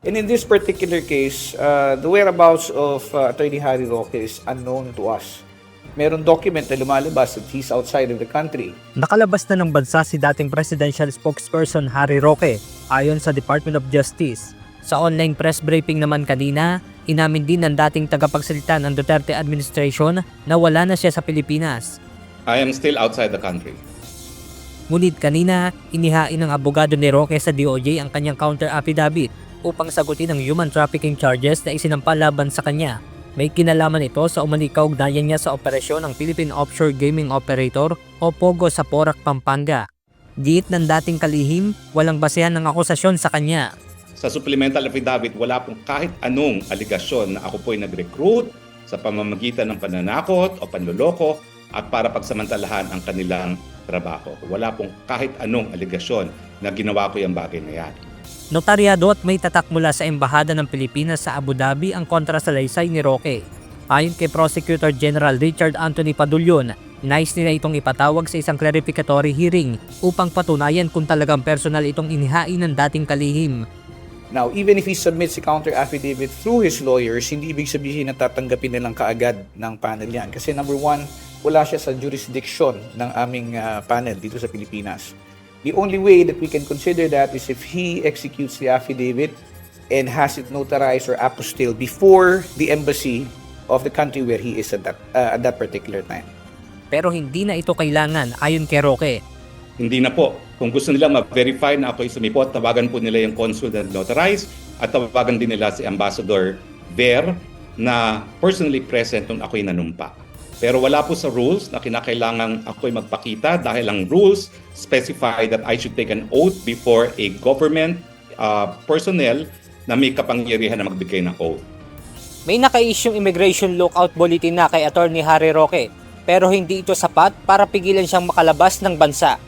And in this particular case, the whereabouts of Attorney Harry Roque is unknown to us. Meron document na lumalabas that he's outside of the country. Nakalabas na ng bansa si dating presidential spokesperson Harry Roque ayon sa Department of Justice. Sa online press briefing naman kanina, inamin din ng dating tagapagsalita ng Duterte administration na wala na siya sa Pilipinas. I am still outside the country. Ngunit kanina, inihain ng abogado ni Roque sa DOJ ang kanyang counter affidavit upang sagutin ang human trafficking charges na isinampa laban sa kanya. May kinalaman ito sa umano'y kaugnayan niya sa operasyon ng Philippine Offshore Gaming Operator o POGO sa Porac, Pampanga. Giit ng dating kalihim, walang basehan ng akusasyon sa kanya. Sa supplemental affidavit, wala pong kahit anong aligasyon na ako po'y nag-recruit sa pamamagitan ng pananakot o panloloko at para pagsamantalahan ang kanilang trabaho. Wala pong kahit anong aligasyon na ginawa ko yung bagay na yan. Notaryado at may tatak mula sa Embahada ng Pilipinas sa Abu Dhabi ang kontrasalaysay ni Roque. Ayon kay Prosecutor General Richard Anthony Padulyon, nais nila itong ipatawag sa isang clarificatory hearing upang patunayan kung talagang personal itong inihain ng dating kalihim. Now, even if he submits a counter affidavit through his lawyers, hindi ibig sabihin na tatanggapin nilang kaagad ng panel yan. Kasi number one, wala siya sa jurisdiction ng aming panel dito sa Pilipinas. The only way that we can consider that is if he executes the affidavit and has it notarized or apostilled before the embassy of the country where he is at that particular time. Pero hindi na ito kailangan ayon kay Roque. Hindi na po. Kung gusto nila ma-verify na ako'y sumipot, tawagan po nila yung consul na notarized at tawagan din nila si Ambassador Ver na personally present nung ako'y nanumpa. Pero wala po sa rules na kinakailangan ako'y magpakita dahil ang rules specify that I should take an oath before a government personnel na may kapangyarihan na magbigay ng oath. May naka-isyong immigration lookout bulletin na kay Attorney Harry Roque, pero hindi ito sapat para pigilan siyang makalabas ng bansa.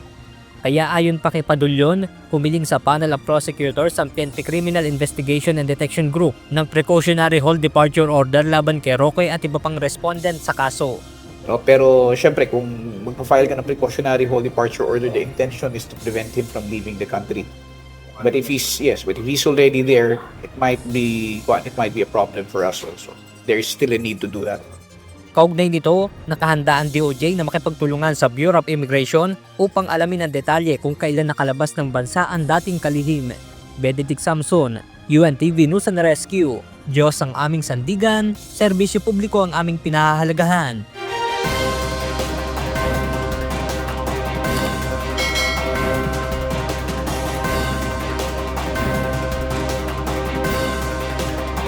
Kaya ayon pa kay Padulyon, humiling sa panel of prosecutors ang PNP Criminal Investigation and Detection Group ng precautionary hold departure order laban kay Roque at iba pang respondent sa kaso. No? Pero syempre, kung magpa-file ka ng precautionary hold departure order, the intention is to prevent him from leaving the country. But if he's already there, it might be a problem for us also. There is still a need to do that. Kaugnay nito, nakahanda ang DOJ na makipagtulungan sa Bureau of Immigration upang alamin ang detalye kung kailan nakalabas ng bansa ang dating kalihim. Benedict Samson, UNTV News and Rescue. Diyos ang aming sandigan, serbisyo publiko ang aming pinahahalagahan.